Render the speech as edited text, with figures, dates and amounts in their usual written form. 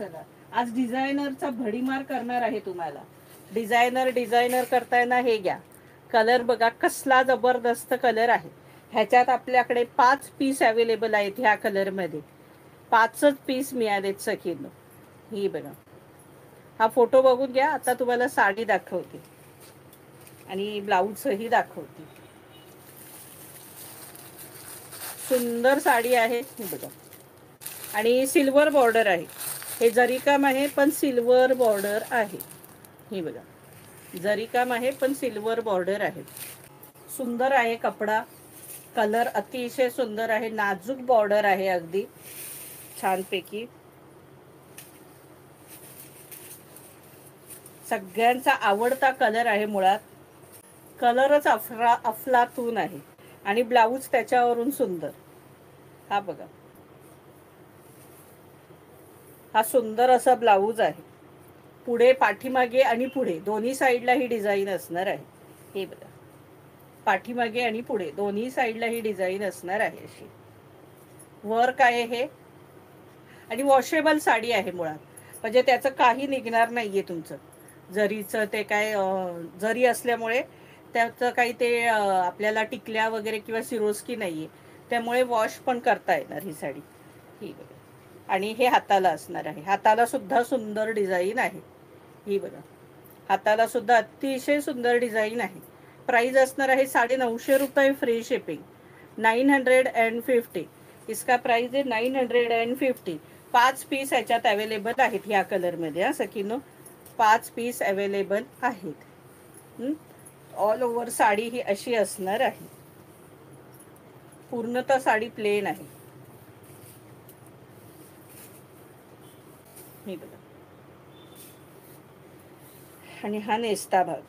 चला आज डिझायनरचा भडीमार करणार आहे तुम्हाला. डिझायनर करताना हे घ्या. कलर बघा कसला जबरदस्त कलर आहे. ह्याच्यात आपल्याकडे 5 पीस अवेलेबल आहेत. ह्या कलरमध्ये 5च पीस मिळालेत सखींनो. ही बघा, हा फोटो बघून घ्या. आता तुम्हाला साडी दाखवते आणि ब्लाऊजही दाखवते. सुंदर साडी आहे ही बघा, आणि सिल्वर बॉर्डर आहे. हे जरी काम आहे पण सिल्वर बॉर्डर आहे. ही बघा, जरी काम आहे पण सिल्वर बॉर्डर आहे. सुंदर आहे कपडा, कलर अतिशय सुंदर आहे. नाजूक बॉर्डर आहे अगदी छानपैकी. सगळ्यांचा आवडता कलर आहे. मुळात कलरच अफलातून आहे आणि ब्लाऊज त्याच्यावरून सुंदर. हा बघा, हा सुंदर असा ब्लाऊज आहे. पुढे पाठीमागे आणि पुढे दोन्ही साईडला ही डिझाईन असणार आहे. हे बघा, पाठीमागे आणि पुढे दोन्ही साईडला ही डिझाईन असणार आहे. अशी वर्क आहे हे, आणि वॉशेबल साडी आहे मुळात. म्हणजे त्याचं काही निघणार नाहीये तुमचं. जरीचं ते काय जरी असल्यामुळे त्याचं काही ते आपल्याला टिकल्या वगैरे किंवा सिरोस्की नाहीये, त्यामुळे वॉश पण करता येणार ही साडी. ही बघा, आणि हे हाताला असणार आहे. हाताला सुद्धा सुंदर डिझाईन आहे. ही बघा, हाताला सुद्धा अतिशय सुंदर डिझाईन आहे. प्राइस असणार आहे 950 रुपये फ्री शिपिंग. 950. इसका प्राइस आहे 950. 5 पीस याच्यात अवेलेबल आहेत ह्या कलरमध्ये. हा सखीनो, 5 पीस अवेलेबल आहेत. ऑल ओव्हर साडी ही अशी असणार आहे. पूर्णतः साडी प्लेन आहे. हे बघा, आणि हा नेसता भाग.